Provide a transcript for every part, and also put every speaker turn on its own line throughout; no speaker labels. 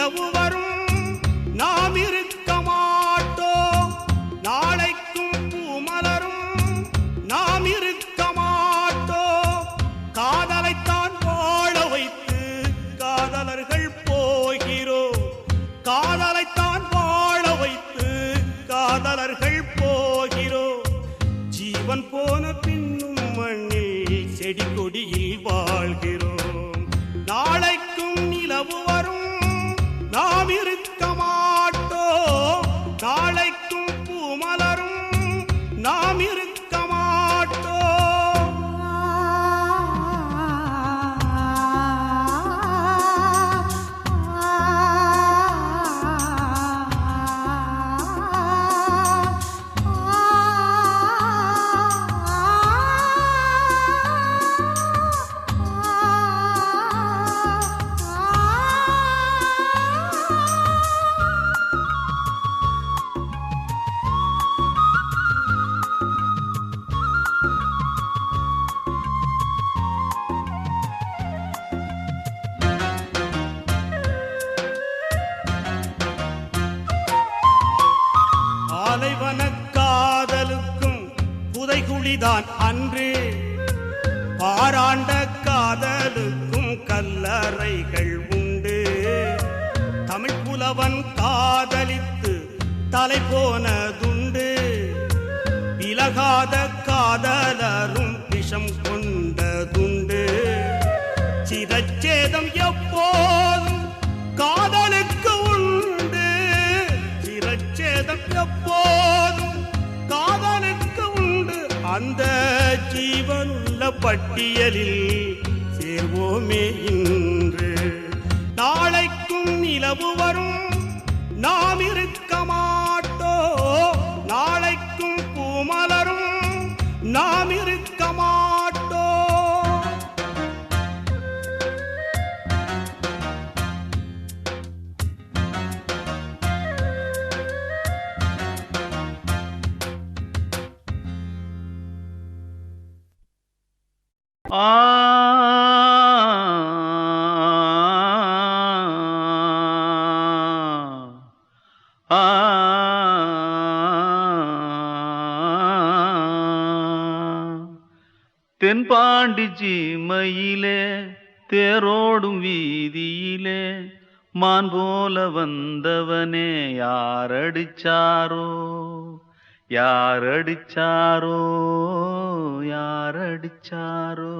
நிலவு வரும் நாம் இருக்க மாட்டோம், நாளைக்கும் பூமலரும் நாம் இருக்க மாட்டோம். காதலைத்தான் வாழ வைத்து காதலர்கள் போகிறோம், காதலைத்தான் வாழ வைத்து காதலர்கள் போகிறோம். ஜீவன் போன பின்னும் மண்ணில் செடி கொடியில் வாழ்கிறோம். நாளைக்கும் நிலவு வரும் நாம் இருக்க மாட்டோம், நாளைக்கும் பூமலரும் நாம் இருக்க மாட்டோம். காதலுக்கும் புதைகுழிதான் அன்று, பாராண்ட காதலுக்கும் கல்லறைகள் உண்டு. தமிழ் புலவன் காதலித்து தலை போனதுண்டு, விலகாத காதலரும் விஷம் கொண்டதுண்டு. சிரச்சேதம் எப்போதும் காதலுக்கு உண்டு, சிரச்சேதம் எப்போதும் காதலுக்கு உண்டு. அந்த ஜீவனுள்ள பட்டியலில் சேர்வோமே இன்று. நாளைக்கும் நிலவு வரும் நாம் இருக்க மாட்டோம், நாளைக்கும் பூமலரும் நாம் இருக்க மாட்டோம்.
தென்பாண்டி சீமையிலே தேரோடும் வீதியிலே மான் போல வந்தவனே யாரடிச்சாரோ யாரடிச்சாரோ யாரடிச்சாரோ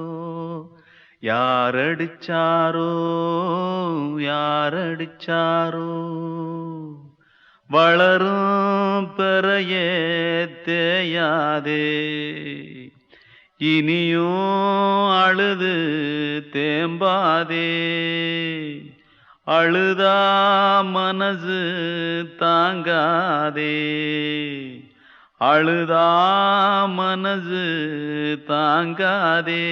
யாரடிச்சாரோ யாரடிச்சாரோ. வளரும் பெறையே தேயாதே, இனியும் அழுது தேம்பாதே. அழுதா மனசு தாங்காதே, அழுதா மனசு தாங்காதே.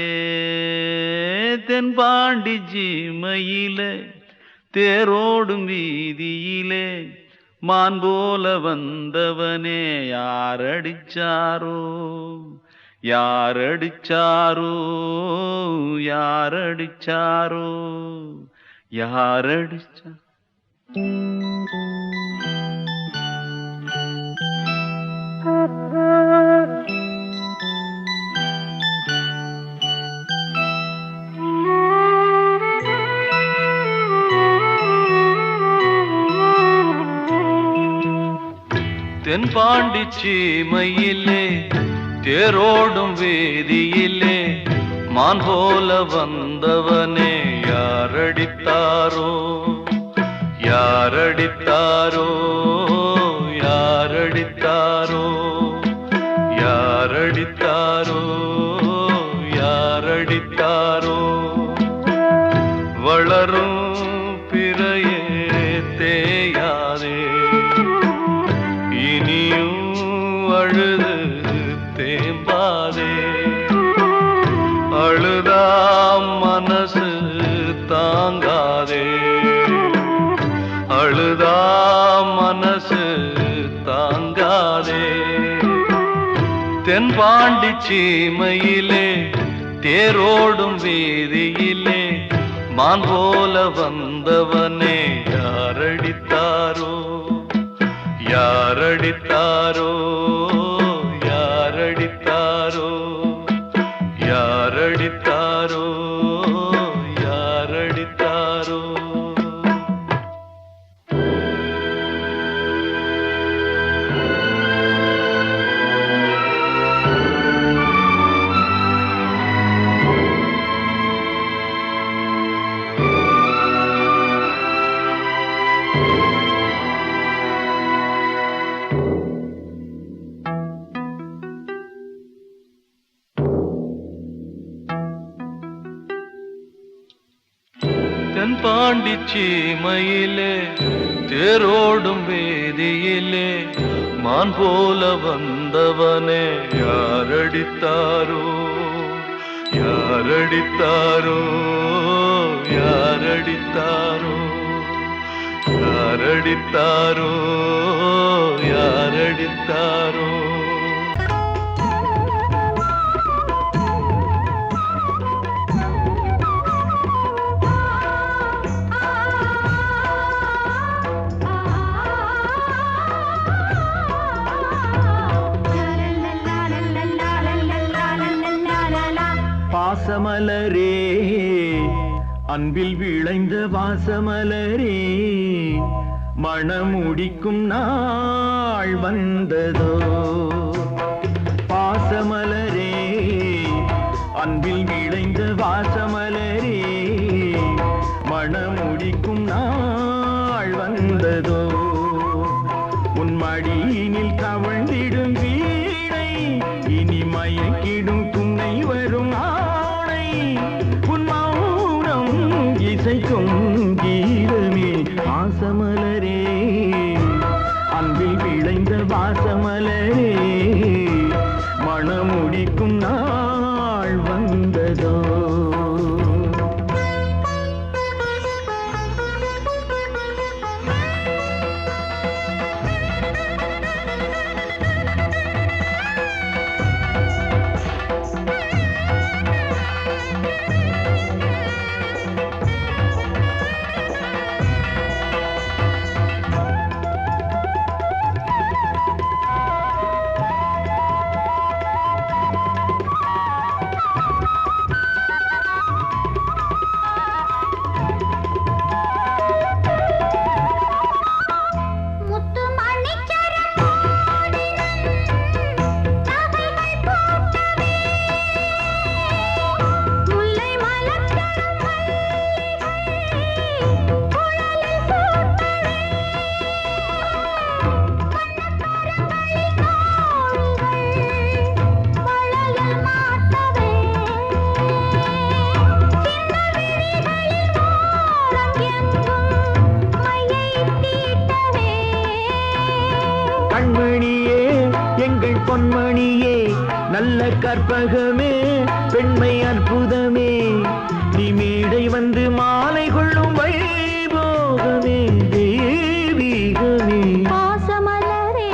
தென்பாண்டி சீமையிலே தேரோடும் வீதியிலே மான் போல வந்தவனே யாரடிச்சாரோ யாரடிச்சாரோ யாரடிச்சாரோ யாரடிச்சா. தென்பாண்டி சீமையிலே தேரோடும் வேதியிலே மான் போல வந்தவனே யாரடித்தாரோ யாரடித்தாரோ யாரடித்தாரோ யாரடித்தாரோ யாரடித்தாரோ. வளரும் பிறையே தேயாதே, இனியும் அழுது தேம்பாதே. அழுதா மனசு தாங்காதே, அழுதா மனசு தாங்காதே. தென்பாண்டி சீமையிலே தேரோடும் வீதியிலே மான் போல வந்தவனே யார தென்பாண்டி சீமையிலே தேரோடும் வேதியிலே மான் போல வந்தவனே யாரடித்தாரோ யாரடித்தாரோ யாரடித்தாரோ யாரடித்தாரோ யாரடித்தாரோ
வாசமலரே அன்பில் விளைந்த வாசமலரே மணமுடிக்கும் நாள் வந்ததோ பாசமலரே அன்பில் விளைந்த வாசமலரே மணமுடிக்கும் நாள் வந்ததோ உன் மடியினில் கவழ்ந்திடும் வீணை இனி மயக்கிடும் துணை வரும் ஆணை உன் மௌனம் இசைக்கும் கீதமே வாசமலரே அன்பில் விளைந்த வாசமலரே மணமுடிக்கும் நாள் வந்ததோ கண்மணியே எங்கள் பொன்மணியே நல்ல கற்பகமே பெண்மை அற்புதமே நீ மேடை வந்து மாலை கொள்ளும் வைபோகமே தெய்வீகமே
வாசமலரே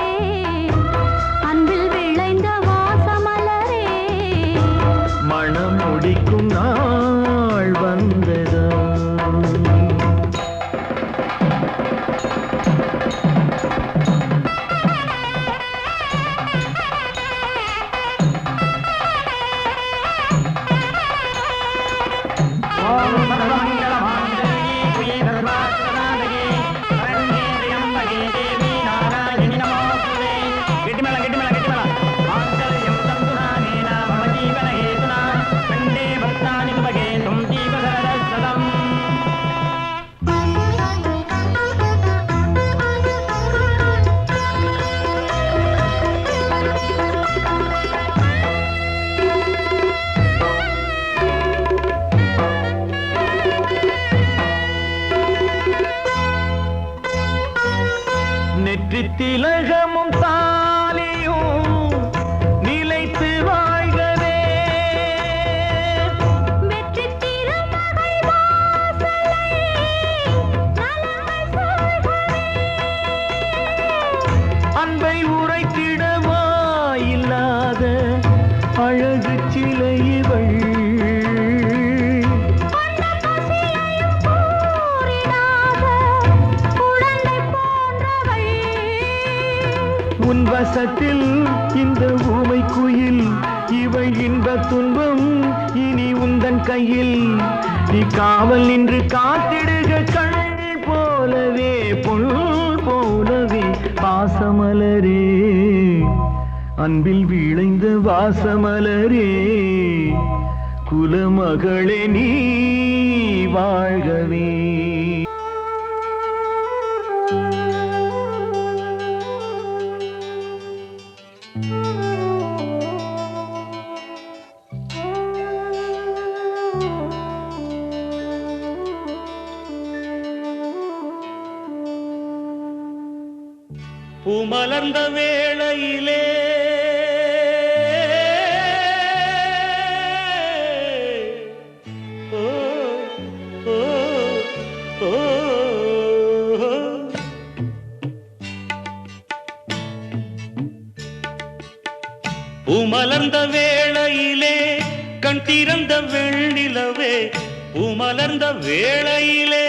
அன்பில் விளைந்த வாசமலரே
மணம் முடிக்கும் நாள் வந்ததோ திலகமும் தாலியும் நிலைத்து வாழ்கவே
வெற்றி திருமகள் வாசலை நலங்கள் சூழ்கவே
அன்பை உரைத்திடவா இல்லாத அழகு சிலை இவள் உன் வசத்தில் இந்த ஊமை குயில் இவள் இன்ப துன்பம் இனி உந்தன் கையில் நீ காவல் நின்று காத்திடுக கண் போலவே பொன் போலவே பாசமலரே அன்பில் விளைந்த வாசமலரே குலமகளே நீ வாழ்கவே
பூமலர்ந்த வேளையிலே ஓ ஓ ஓ பூமலர்ந்த வேளையிலே கண் திறந்த வெண்ணிலவே பூமலர்ந்த வேளையிலே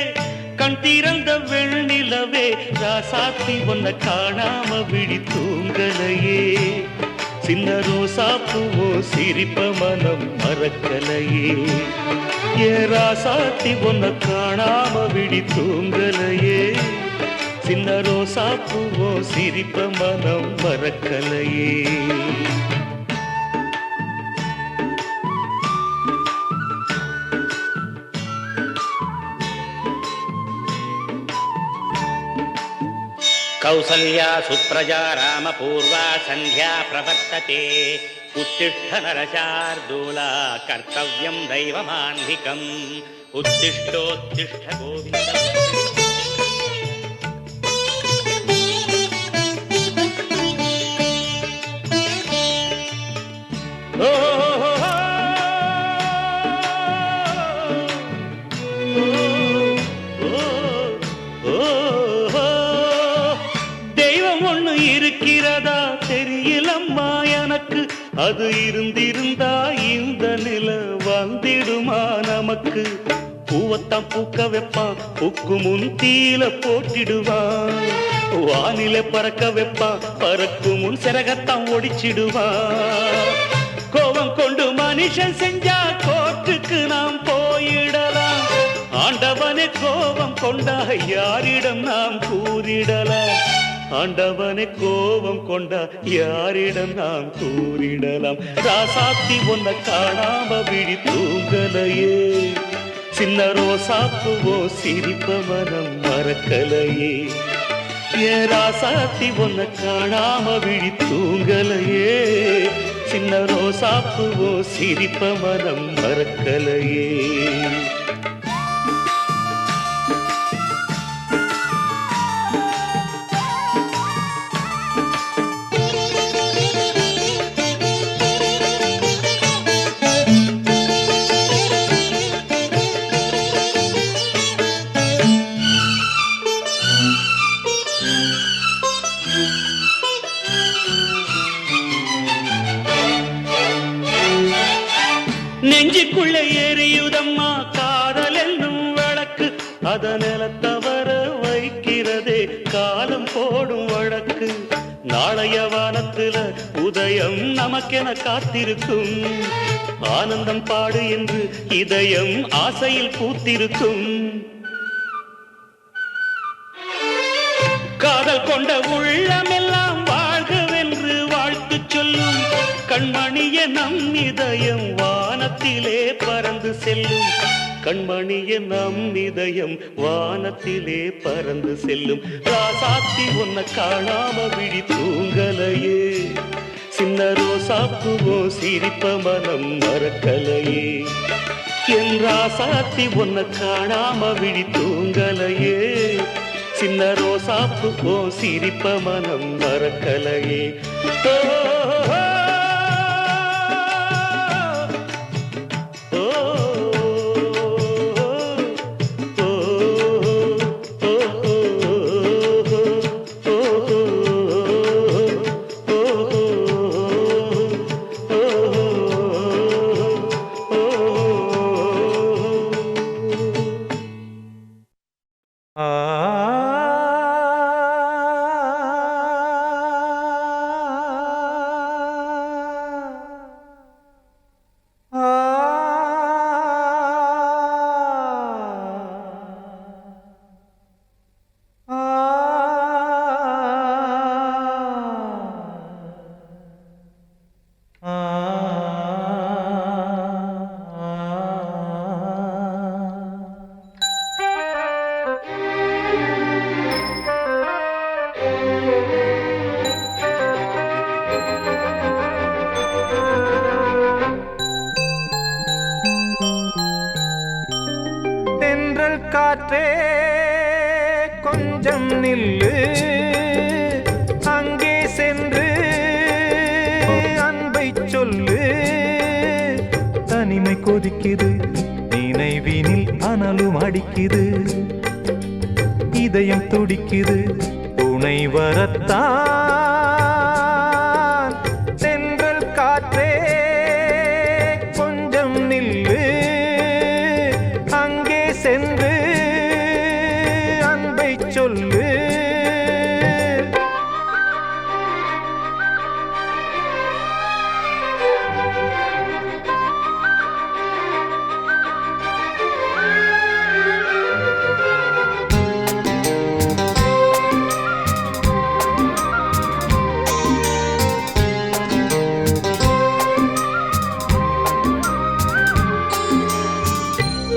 கண் திறந்த வெண்ணிலவே ராசாத்தி ஒன்ன காணாம விழி தூங்கலையே சின்ன ரோசா பூவோ சிரிப்ப மனம் மறக்கலையே ஏ ராசாத்தி ஒன்ன காணாம விழி தூங்கலையே சின்ன ரோசா பூவோ சிரிப்ப மனம் மறக்கலையே
कौसल्या सुप्रजा रामपूर्वा सन्ध्या प्रवर्तते उत्तिष्ठ नरशार्दूला कर्तव्यं दैवमान्धिकम् उत्तिष्ठोत्तिष्ठ गोविन्द இருக்கிறதா தெரியலம்மா எனக்கு அது இருந்திருந்தா இந்த நில வந்திடுமா நமக்கு பூவத்தான் பூக்க வைப்பான் பூக்கு முன் தீல போட்டிடுவான் வானில பறக்க வைப்பான் பறக்கும் முன் சிறகத்தான் ஒடிச்சிடுவான் கோபம் கொண்டு மனுஷன் செஞ்சா கோட்டுக்கு நாம் போயிடலாம் ஆண்டவனே கோபம் கொண்டா யாரிடம் நாம் கூறிடலாம் ஆண்டவனை கோபம் கொண்டா யாரிடம் நாம் கூறிடலாம் ராசாத்தி ஒன்ன காணாம விழி தூங்கலையே சின்ன ரோசாப்புவோ சிரிப்ப மனம் மறக்கலையே ஏ ராசாத்தி ஒன்ன காணாம விழி தூங்கலையே சின்ன ரோசாப்புவோ சிரிப்ப மனம் மறக்கலையே நெஞ்சுக்குள்ளே எரியுதம்மா காதல் என்னும் வழக்கு அத நிலத்தவர வைக்கிறதே காலம் போடும் வழக்கு நாளைய வானத்துல உதயம் நமக்கென காத்திருக்கும் ஆனந்தம் பாடு என்று இதயம் ஆசையில் பூத்திருக்கும் காதல் கொண்ட உள்ளமெல்லாம் வாழ்கவென்று வாழ்த்து சொல்லும் கண்மணிய நம் இதயம் வானத்திலே பறந்து செல்லும் கண்மணிய நம் இதயம் வானத்திலே பறந்து செல்லும் ராசாத்தி ஒன்ன காணாம விழி தூங்கலையே சின்ன ரோசாப்புவோ சிரிப்ப மனம் மறக்கலையே என் ராசாத்தி ஒன்ன காணாம விழி தூங்கலையே சின்ன ரோசாப்புவோ சிரிப்ப மனம் மறக்கலையே
காற்றே கொஞ்சம் நில்லு
கொதிக்குது நினைவினில் அனலும் அடிக்குது இதயம் துடிக்குது துணை வரத்தான் சென்றல் காற்றே கொஞ்சம் நில்லு அங்கே சென்று அன்பை சொல்லு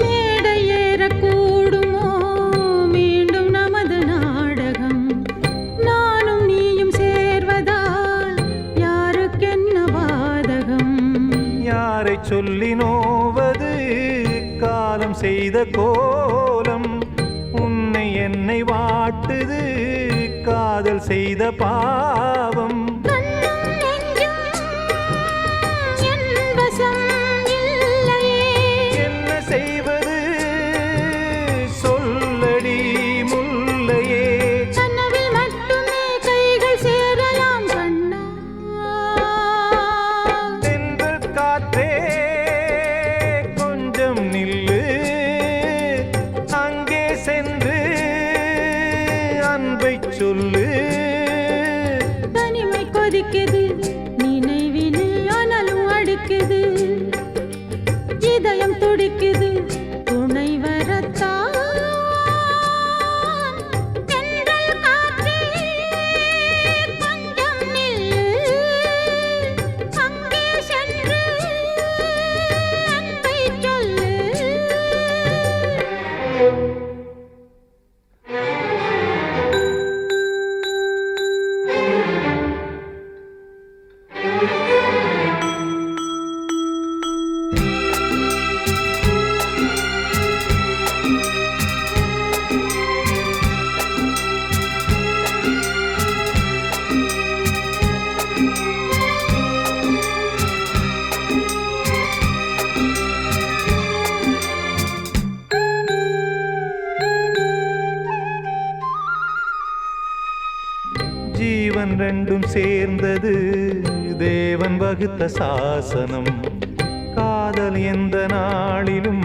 மேடை ஏறக்கூடுமோ மீண்டும் நமது நாடகம் நானும் நீயும் சேர்வதால் யாருக்கென்ன பாதகம்
யாரை சொல்லி நோவது காலம் செய்த கோலம் உன்னை என்னை வாட்டுது காதல் செய்த பாவம்
கண்ணும் நெஞ்சும் என் வசம் இல்லையே
என்ன செய்வது சொல்லடி முல்லையே
கனவில் மட்டுமே கைகள் சேரலாம் கண்ணா
தென்றல் காற்றே கொஞ்சம் நில்லு அங்கே சென்று அன்பை சொல்லு
தனிமை கொதிக்குது நினைவினில் அனலும் அடிக்குது இதயம் துடிக்குது துணை வரத்தான் தென்றல் காற்றே கொஞ்சம் நில்லு அங்கே சென்று அன்பை சொல்லு
ஜீவன் ரெண்டும் சேர்ந்தது தேவன் வகுத்த சாசனம் காதல் எந்த நாளிலும்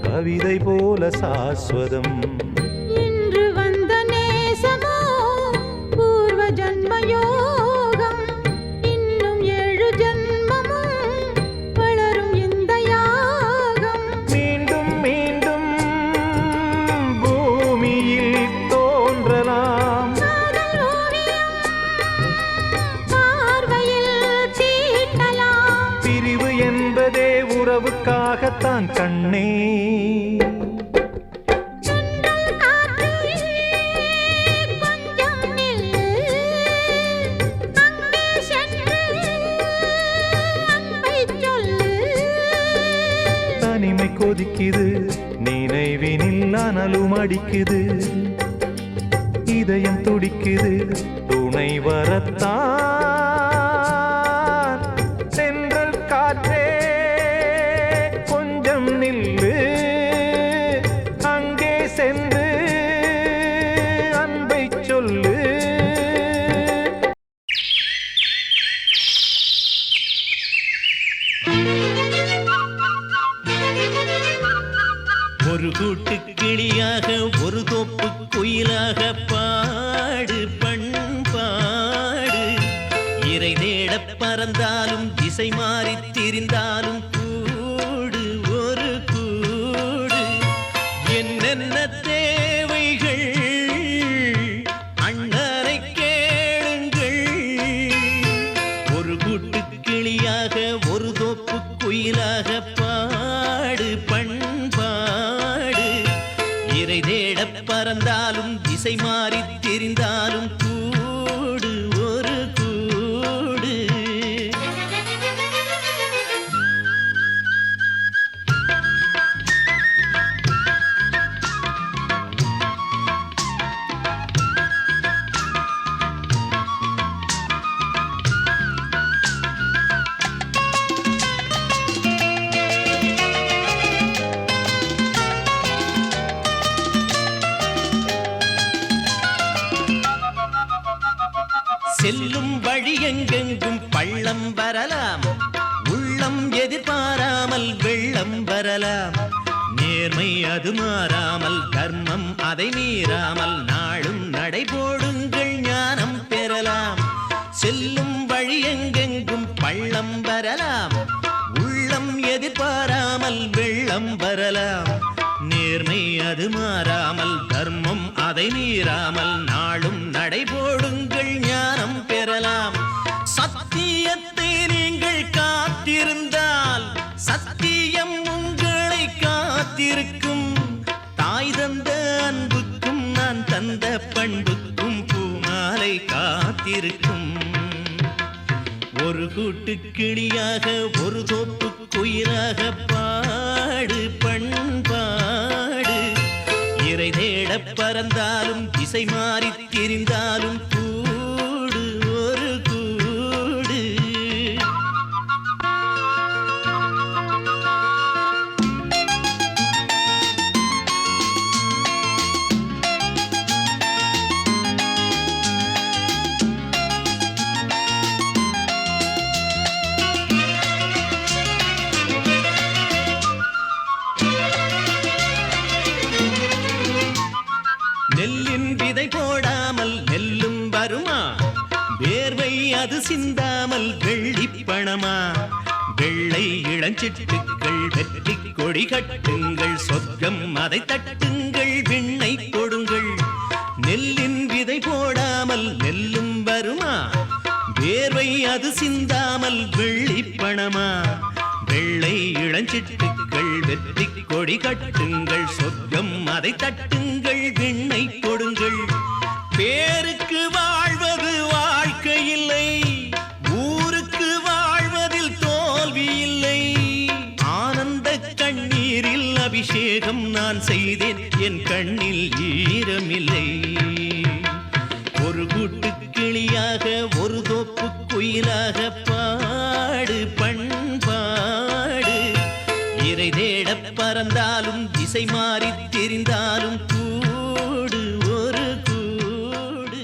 கவிதை போல சாஸ்வதம்
இன்று வந்த நேசமோ பூர்வ ஜன்ம யோகம் இன்னும் 7 ஜன்மமும் வளரும் இந்த யாகம்
மீண்டும் மீண்டும் பூமியில் தோன்றலாம்
காதல் ஓவியம் பார்வையில் தீட்டலாம்
பிரிவு என்பதே உறவுக்காகத்தான் கண்ணே
தென்றல் காற்றே கொஞ்சம் நில்லு அங்கே சென்று அன்பை சொல்லு
தனிமை கொதிக்குது நினைவினில் அனலும் அடிக்குது இதயம் துடிக்குது துணை வரத்தான் சென்றல் காற்றே கொஞ்சம் நில்லு அங்கே சென்று அன்பை சொல்லு
ஒரு கூட்டு கிளியாக ஒரு தோப்பு குயிலாக பாடு பண்பாடு இறை தேடப் பறந்தாலும் திசை மாறித் திரிந்தாலும் கூடு ஒரு கூடு என்னென்ன தேவைகள் அண்ணனை கேளுங்கள் ஒரு கூட்டு கிளியாக ஒரு தோப்பு குயிலாக பாடு பண்பாடு இறை தேடப் பறந்தாலும் திசை மாறித் திரிந்தாலும் கூடு ஒரு கூடு செல்லும் வழி எங்கெங்கும் பள்ளம் வரலாம், உள்ளம் எதிர்பாராமல் வெள்ளம் வரலாம். நேர்மை அது மாறாமல், தர்மம் அதை மீறாமல், நாளும் நடைபோடுங்கள் ஞானம் பெறலாம். செல்லும் வழி எங்கெங்கும் பள்ளம் வரலாம், உள்ளம் எதிர்பாராமல் வெள்ளம் வரலாம். நேர்மை அது மாறாமல், தர்மம் அதை மீறாமல், நாளும் நடைபோடுங்கள் ஞானம் பெறலாம். சத்தியத்தை நீங்கள் காத்திருந்தால் சத்தியம் உங்களை காத்திருக்கும். தாய் தந்த அன்புக்கும் நான் தந்த பண்புக்கும் பூமாலை காத்திருக்கும். ஒரு கூட்டு கிளியாக ஒரு தோப்பு குயிலாக பாடு பண்பாடு. இறை தேட பறந்தாலும் திசை மாறி திரிந்தாலும் கூடு ஒரு கூடு. நெல்லின் விதை போடாமல் நெல்லும் வருமா, வேர்வை அது சிந்தாமல் வெள்ளிப் பணமா. வெள்ளை இளஞ்சிட்டுக்கள் வெற்றி கொடி கட்டுங்கள், சொர்க்கம் அதை தட்டுங்கள், விண்ணை கொடுங்கள். நெல்லின் விதை போடாமல் நெல்லும் வருமா, வேர்வை அது சிந்தாமல் வெள்ளிப் பணமா. வெள்ளை இளஞ்சிட்டுக்கள் வெற்றி கொடி கட்டுங்கள், சொர்க்கம் அதை தட்டுங்கள், விண்ணை கொடுங்கள். பேருக்கு வாழ்வது வாழ்க்கை இல்லை, ஊருக்கு வாழ்வதில் தோல்வி இல்லை. ஆனந்த கண்ணீரில் அபிஷேகம் நான் செய்தேன், என் கண்ணில் ஈரமில்லை. ஒரு கூட்டு கிளியாக ஒரு தோப்பு குயிலாக பாடு பண்பாடு. இறை தேட பறந்தாலும் திசை மாறி தெரிந்தாலும் கூடு ஒரு கூடு.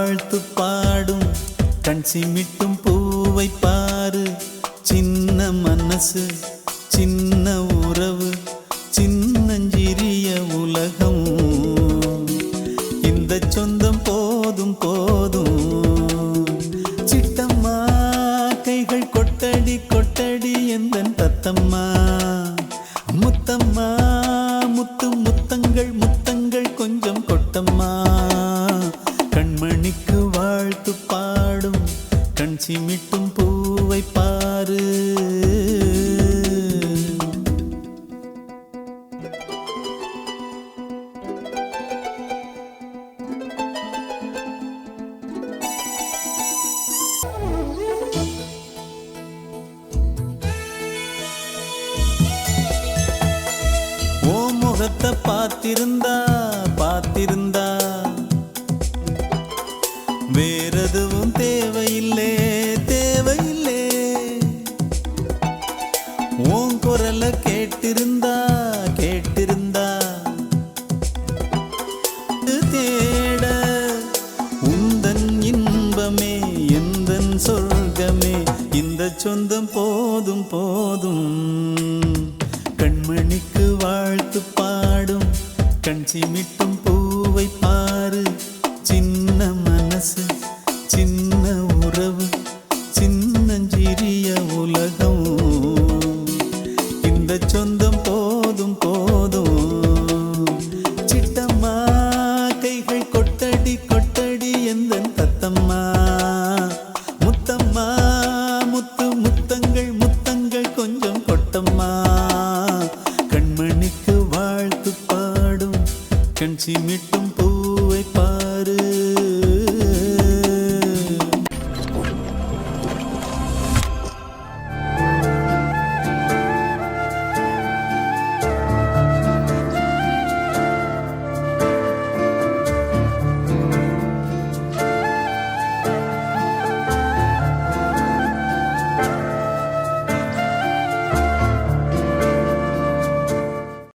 வாழ்த்து பாடும் கண் சிமிட்டும் பூவை பாரு சின்ன மனசு சின்ன உறவு சின்னஞ்சிறிய உலகம் இந்த சொந்தம் போதும் போதும் சிட்டம்மா கைகள் கொட்டடி கொட்டடி எந்தன் தத்தம்மா முத்தம்மா முத்து முத்தங்கள் முத்தங்கள் கொஞ்சம் கொட்டம்மா கண்மணிக்கு வாழ்த்து பாடும் கண் சிமிட்டும் பூவை பாரு ஓ முகத்தை பார்த்திருந்தா பார்த்திருந்தா வேறெதுவும் தேவையில்லே தேவையில்லே உன் குரல கேட்டிருந்தா கேட்டிருந்தா தேட உந்தன் இன்பமே எந்தன் சொர்க்கமே இந்த சொந்தம் போதும் போதும் கண்மணிக்கு வாழ்த்து பாடும் கண் சிமிட்டும் பூவை பாரு சின்ன மனசு சின்ன உறவு சின்னஞ்சிறிய உலகம் இந்த சொந்தம் போதும் போதும் சிட்டம்மா கைகள் கொட்டடி கொட்டடி எந்தன் தத்தம்மா முத்தம்மா முத்து முத்தங்கள் முத்தங்கள் கொஞ்சம் கொட்டம்மா கண்மணிக்கு வாழ்த்து பாடும் கண் சிமிட்டும்